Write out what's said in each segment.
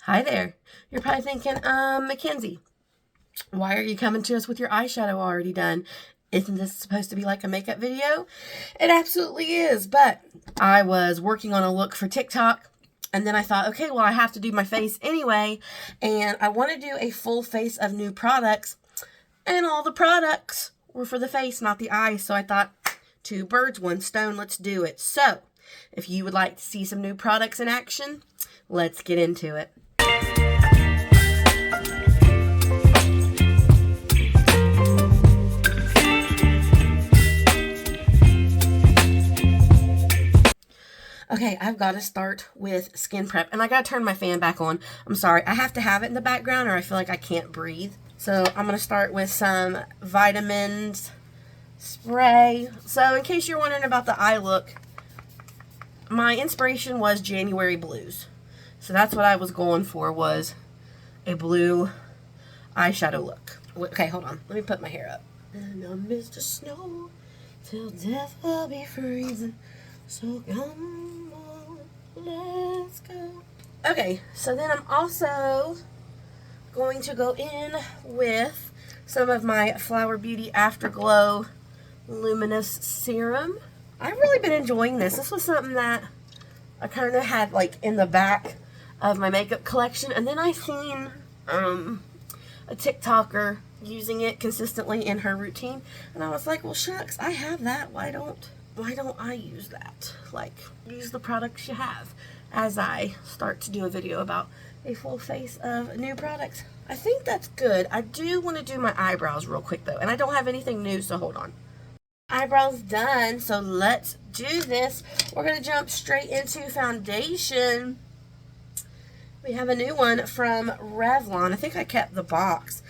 Hi there. You're probably thinking, Mackenzie, why are you coming to us with your eyeshadow already done? Isn't this supposed to be like a makeup video? It absolutely is, but I was working on a look for TikTok, and then I thought, okay, well, I have to do my face anyway, and I want to do a full face of new products, and all the products were for the face, not the eyes, so I thought, two birds, one stone, let's do it. So, if you would like to see some new products in action, let's get into it. Okay, I've got to start with skin prep, and I got to turn my fan back on. I'm sorry, I have to have it in the background or I feel like I can't breathe. So I'm going to start with some vitamins spray. So in case you're wondering about the eye look, my inspiration was January blues. So that's what I was going for, was a blue eyeshadow look. Okay, hold on. Let me put my hair up. And I'm Mr. Snow, till death will be freezing. So come on, let's go. Okay, so then I'm also going to go in with some of my Flower Beauty Afterglow Luminous Serum. I've really been enjoying this. This was something that I kind of had like in the back of my makeup collection, and then I seen a TikToker using it consistently in her routine, and I was like, well, shucks, I have that. Why don't I use that? Like, use the products you have, as I start to do a video about a full face of new products. I think that's good. I do want to do my eyebrows real quick though, and I don't have anything new, so hold on. Eyebrows done, so let's do this. We're going to jump straight into foundation. We have a new one from Revlon. I think I kept the box.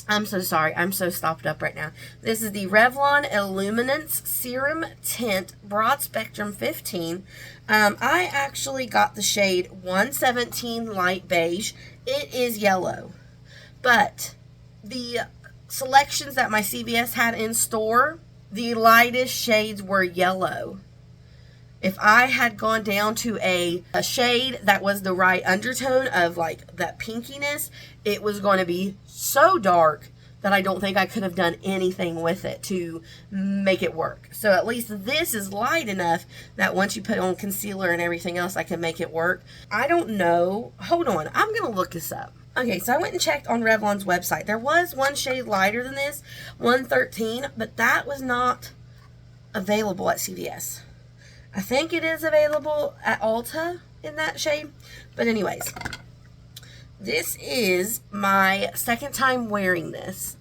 I'm so sorry. I'm so stopped up right now. This is the Revlon Illuminance Serum Tint Broad Spectrum 15. I actually got the shade 117 Light Beige. It is yellow. But the selections that my CVS had in store, the lightest shades were yellow. If I had gone down to a shade that was the right undertone of like that pinkiness, it was going to be so dark that I don't think I could have done anything with it to make it work. So at least this is light enough that once you put on concealer and everything else, I can make it work. I don't know. Hold on. I'm going to look this up. Okay, so I went and checked on Revlon's website. There was one shade lighter than this, 113, but that was not available at CVS. I think it is available at Ulta in that shade. But anyways, this is my second time wearing this.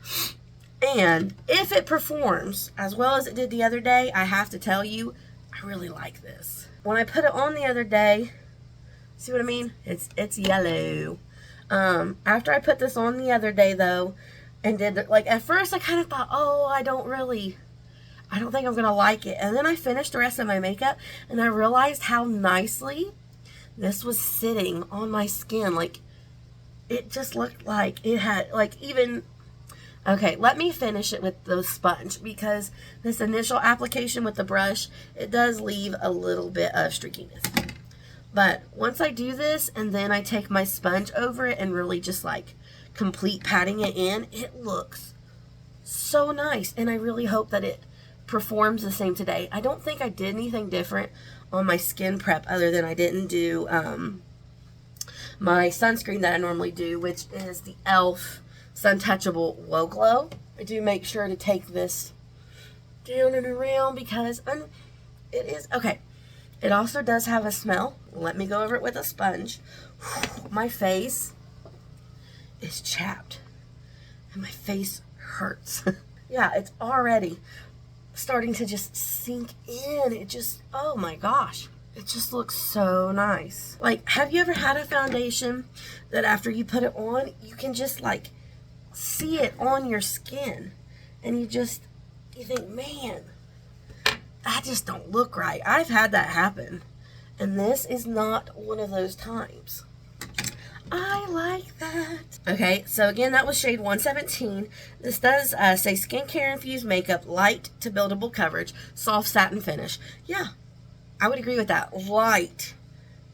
And if it performs as well as it did the other day, I have to tell you, I really like this. When I put it on the other day, see what I mean? It's yellow. After I put this on the other day though, and did like at first I kind of thought, oh, I don't think I'm going to like it. And then I finished the rest of my makeup and I realized how nicely this was sitting on my skin. Like, it just looked like it had, like, even... Okay, let me finish it with the sponge, because this initial application with the brush, it does leave a little bit of streakiness. But once I do this and then I take my sponge over it and really just, like, complete patting it in, it looks so nice. And I really hope that it performs the same today. I don't think I did anything different on my skin prep other than I didn't do my sunscreen that I normally do, which is the e.l.f. Suntouchable Glow Glow. I do make sure to take this down and around because it is, okay, it also does have a smell. Let me go over it with a sponge. My face is chapped and my face hurts. Yeah, it's already starting to just sink in. It just, oh my gosh, it just looks so nice. Like, have you ever had a foundation that after you put it on, you can just like see it on your skin and you think, man, that just don't look right. I've had that happen, and this is not one of those times. I like that. Okay, so again, that was shade 117. This does say skincare infused makeup, light to buildable coverage, soft satin finish. Yeah, I would agree with that. Light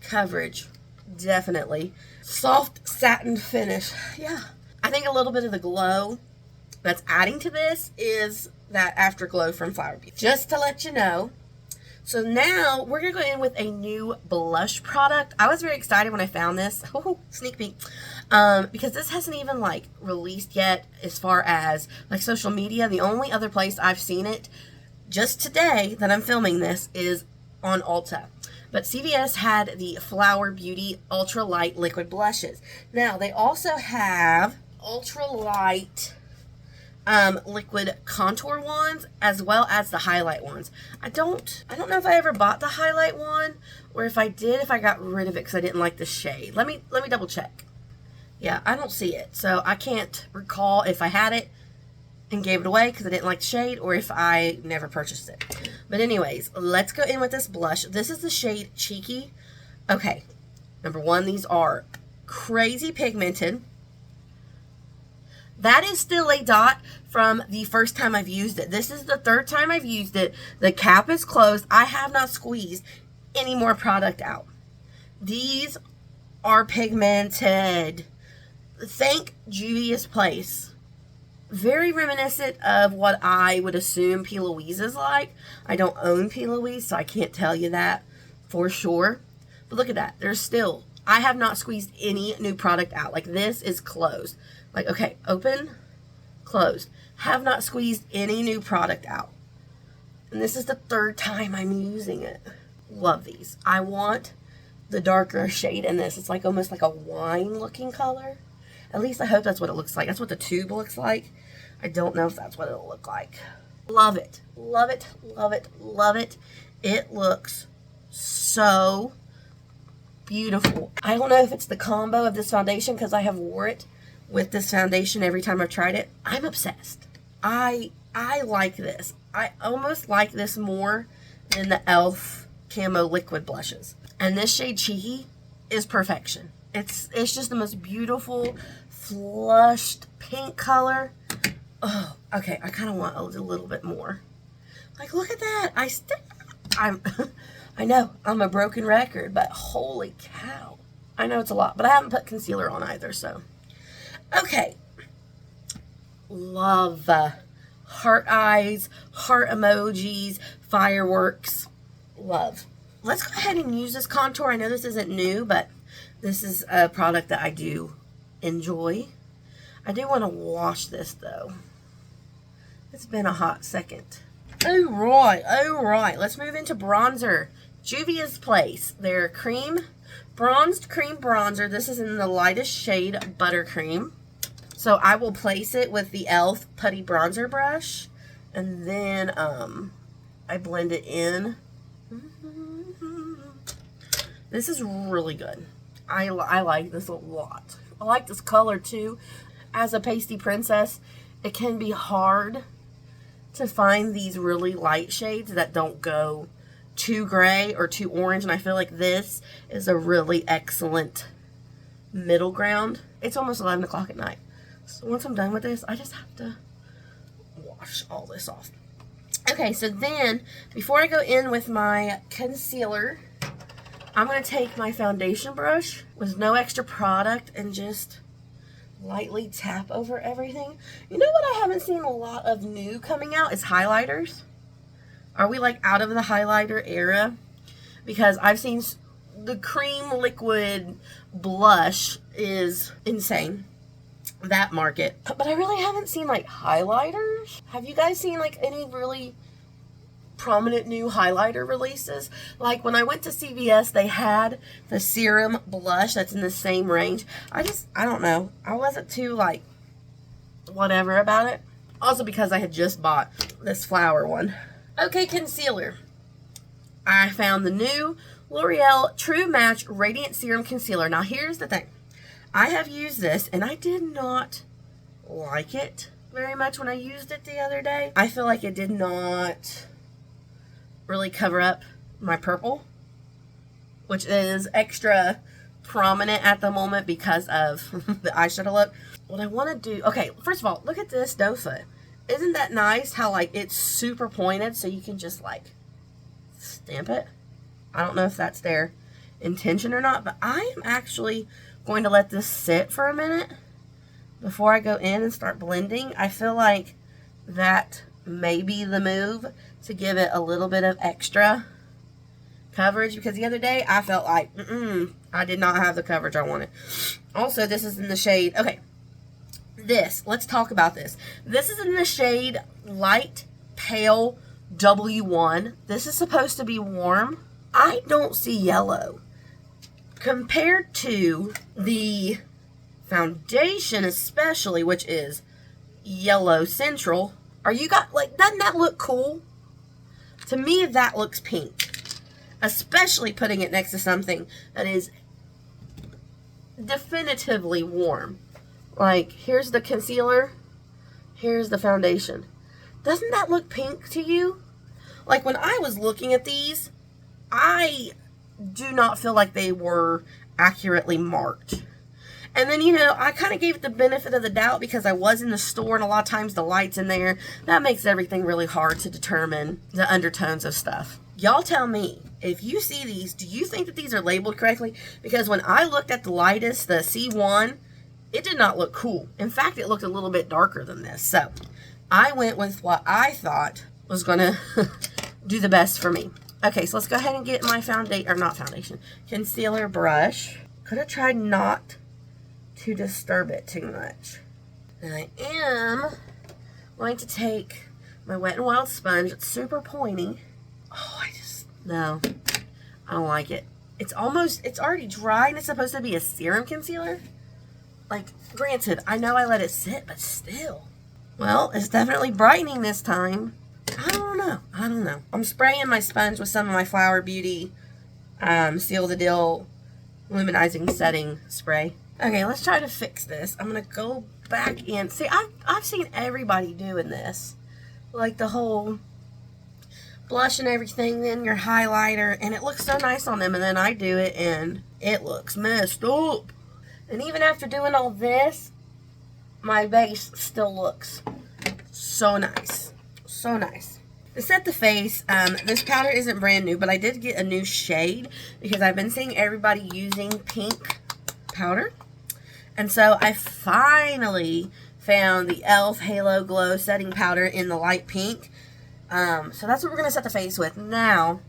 coverage definitely. Soft satin finish. Yeah. I think a little bit of the glow that's adding to this is that afterglow from Flower Beauty. Just to let you know. So now we're going to go in with a new blush product. I was very excited when I found this. Oh, sneak peek. Because this hasn't even like released yet as far as like social media. The only other place I've seen it just today that I'm filming this is on Ulta. But CVS had the Flower Beauty Ultra Light Liquid Blushes. Now they also have Ultra Light liquid contour ones as well as the highlight ones. I don't know if I ever bought the highlight one, or if I did, if I got rid of it because I didn't like the shade. Let me double check. Yeah, I don't see it, so I can't recall if I had it and gave it away because I didn't like the shade, or if I never purchased it. But anyways, let's go in with this blush. This is the shade Cheeky. Okay, number one, these are crazy pigmented. That is still a dot from the first time I've used it. This is the third time I've used it. The cap is closed. I have not squeezed any more product out. These are pigmented. Thank Juvia's Place. Very reminiscent of what I would assume P. Louise is like. I don't own P. Louise, so I can't tell you that for sure. But look at that. There's still, I have not squeezed any new product out. Like, this is closed. Like, okay, open, closed. Have not squeezed any new product out. And this is the third time I'm using it. Love these. I want the darker shade in this. It's like almost like a wine looking color. At least I hope that's what it looks like. That's what the tube looks like. I don't know if that's what it'll look like. Love it. Love it. Love it. Love it. It looks so beautiful. I don't know if it's the combo of this foundation because I have wore it with this foundation every time I've tried it. I'm obsessed. I like this. I almost like this more than the e.l.f. Camo Liquid Blushes. And this shade Cheeky is perfection. It's just the most beautiful, flushed pink color. Oh, okay. I kind of want a little bit more. Like, look at that. I know I'm a broken record, but holy cow. I know it's a lot, but I haven't put concealer on either, so. Okay. Love heart eyes, heart emojis, fireworks. Love. Let's go ahead and use this contour. I know this isn't new, but this is a product that I do enjoy. I do want to wash this, though. It's been a hot second. All right. Let's move into bronzer. Juvia's Place. Their bronzed cream bronzer. This is in the lightest shade, Buttercream. So I will place it with the e.l.f. Putty Bronzer Brush. And then I blend it in. This is really good. I like this a lot. I like this color too. As a pasty princess, it can be hard to find these really light shades that don't go too gray or too orange. And I feel like this is a really excellent middle ground. It's almost 11 o'clock at night. So once I'm done with this, I just have to wash all this off. Okay, so then, before I go in with my concealer, I'm going to take my foundation brush with no extra product and just lightly tap over everything. You know what I haven't seen a lot of new coming out is highlighters. Are we like out of the highlighter era? Because I've seen the cream liquid blush is insane. That market. But I really haven't seen like highlighters. Have you guys seen like any really prominent new highlighter releases? Like when I went to CVS, they had the serum blush that's in the same range. I don't know. I wasn't too like whatever about it. Also because I had just bought this flower one. Okay, concealer. I found the new L'Oreal True Match Radiant Serum Concealer. Now here's the thing. I have used this and I did not like it very much when I used it the other day. I feel like it did not really cover up my purple, which is extra prominent at the moment because of the eyeshadow look. What I want to do, okay, first of all, look at this doe foot. Isn't that nice how like it's super pointed so you can just like stamp it? I don't know if that's there intention or not, but I am actually going to let this sit for a minute before I go in and start blending. I feel like that may be the move to give it a little bit of extra coverage, because the other day I felt like I did not have the coverage I wanted. Also, this is in the shade, okay, let's talk about this. This is in the shade Light Pale W1. This is supposed to be warm. I don't see yellow. Compared to the foundation especially, which is Yellow Central, doesn't that look cool? To me, that looks pink. Especially putting it next to something that is definitively warm. Like, here's the concealer, here's the foundation. Doesn't that look pink to you? Like, when I was looking at these, I do not feel like they were accurately marked. And then, I kind of gave it the benefit of the doubt because I was in the store, and a lot of times the light's in there. That makes everything really hard to determine the undertones of stuff. Y'all tell me, if you see these, do you think that these are labeled correctly? Because when I looked at the lightest, the C1, it did not look cool. In fact, it looked a little bit darker than this. So I went with what I thought was going to do the best for me. Okay, so let's go ahead and get my concealer brush. Could have tried not to disturb it too much. And I am going to take my Wet n Wild sponge. It's super pointy. Oh, no, I don't like it. It's already dry, and it's supposed to be a serum concealer. Like, granted, I know I let it sit, but still. Well, it's definitely brightening this time. I don't know. I'm spraying my sponge with some of my Flower Beauty Seal the Deal Luminizing Setting Spray. Okay, let's try to fix this. I'm going to go back in. See, I've seen everybody doing this. Like the whole blush and everything, then your highlighter, and it looks so nice on them, and then I do it, and it looks messed up. And even after doing all this, my base still looks so nice. So nice. To set the face, this powder isn't brand new, but I did get a new shade because I've been seeing everybody using pink powder. And so I finally found the e.l.f. Halo Glow Setting Powder in the light pink. So that's what we're going to set the face with. Now,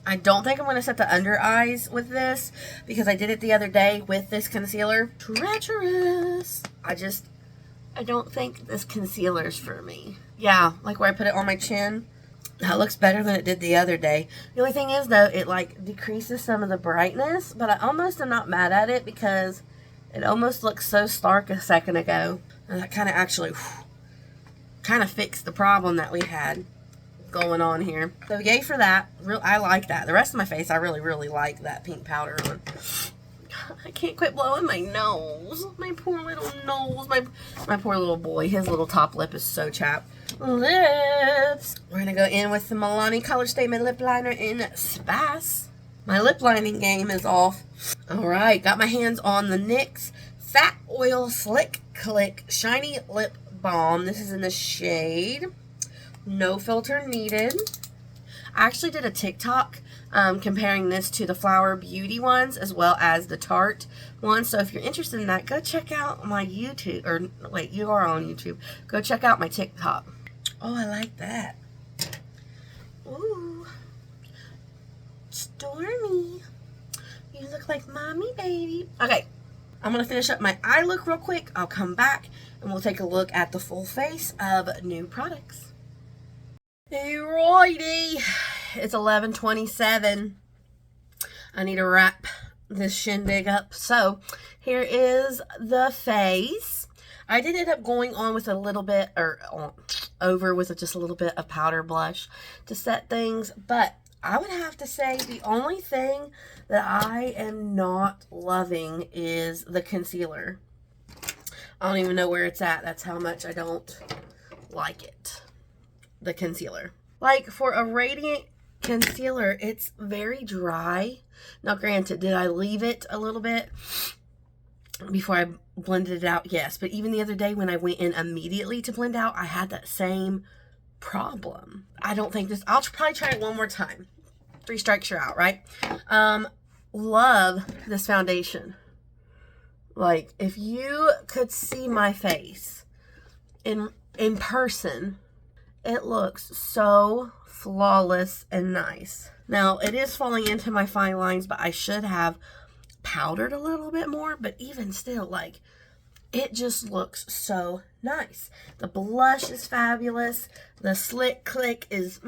I don't think I'm going to set the under eyes with this because I did it the other day with this concealer. Treacherous. I don't think this concealer's for me. Yeah, like where I put it on my chin. That looks better than it did the other day. The only thing is, though, it like decreases some of the brightness, but I almost am not mad at it because it almost looked so stark a second ago. And that kind of actually kind of fixed the problem that we had going on here. So yay for that. I like that. The rest of my face, I really, really like that pink powder on. I can't quit blowing my nose. My poor little nose. My poor little boy. His little top lip is so chapped. Lips. We're going to go in with the Milani Color Statement Lip Liner in Spice. My lip lining game is off. Alright, got my hands on the NYX Fat Oil Slick Click Shiny Lip Balm. This is in the shade No Filter Needed. I actually did a TikTok comparing this to the Flower Beauty ones as well as the Tarte ones. So if you're interested in that, go check out my YouTube. Or wait, you are on YouTube. Go check out my TikTok. Oh, I like that. Ooh. Stormy. You look like mommy, baby. Okay. I'm going to finish up my eye look real quick. I'll come back and we'll take a look at the full face of new products. Alrighty. It's 11:27. I need to wrap this shindig up. So, here is the face. I did end up going on with a little bit, over with just a little bit of powder blush to set things. But I would have to say the only thing that I am not loving is the concealer. I don't even know where it's at. That's how much I don't like it. The concealer. Like, for a radiant concealer, it's very dry. Now, granted, did I leave it a little bit before I blended it out? Yes, but even the other day when I went in immediately to blend out, I had that same problem. I don't think this, I'll probably try it one more time. 3 strikes, you're out, right? Love this foundation. Like, if you could see my face in person, it looks so flawless and nice. Now, it is falling into my fine lines, but I should have powdered a little bit more. But even still, like, it just looks so nice. The blush is fabulous. The Slick Click is,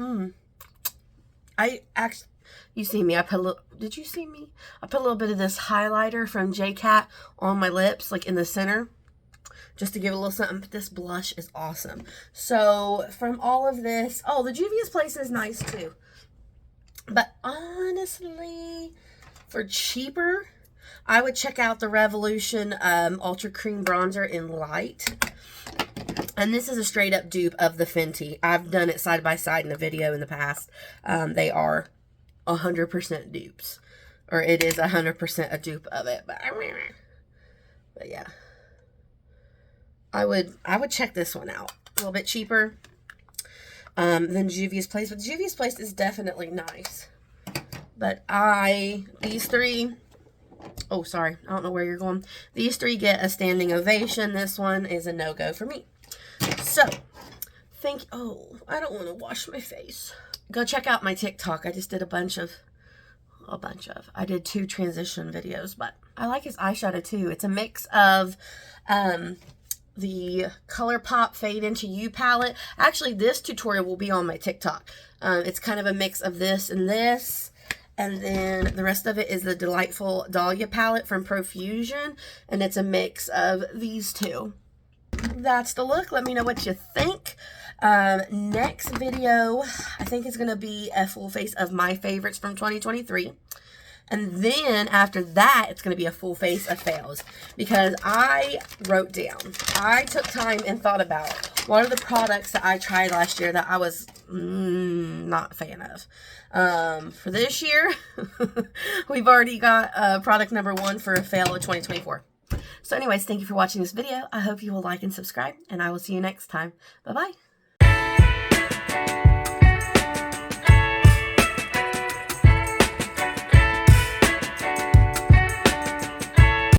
I actually, you see me, I put a little, did you see me? I put a little bit of this highlighter from J-Cat on my lips, like in the center, just to give it a little something. But this blush is awesome. So from all of this, oh, the Juvia's Place is nice too. But honestly, for cheaper, I would check out the Revolution Ultra Cream Bronzer in Light. And this is a straight up dupe of the Fenty. I've done it side by side in a video in the past. They are 100% dupes. Or it is 100% a dupe of it. But yeah. I would check this one out. A little bit cheaper than Juvia's Place. But Juvia's Place is definitely nice. But these 3... Oh, sorry. I don't know where you're going. These 3 get a standing ovation. This one is a no-go for me. So, oh, I don't want to wash my face. Go check out my TikTok. I just did I did 2 transition videos, but I like his eyeshadow too. It's a mix of the ColourPop Fade Into You palette. Actually, this tutorial will be on my TikTok. It's kind of a mix of this and this. And then the rest of it is the Delightful Dahlia palette from Profusion. And it's a mix of these 2. That's the look. Let me know what you think. Next video, I think it's going to be a full face of my favorites from 2023. And then after that, it's going to be a full face of fails. Because I wrote down, I took time and thought about what are the products that I tried last year that I was not a fan of. For this year, we've already got product number 1 for a fail of 2024. So anyways, thank you for watching this video. I hope you will like and subscribe, and I will see you next time. Bye-bye.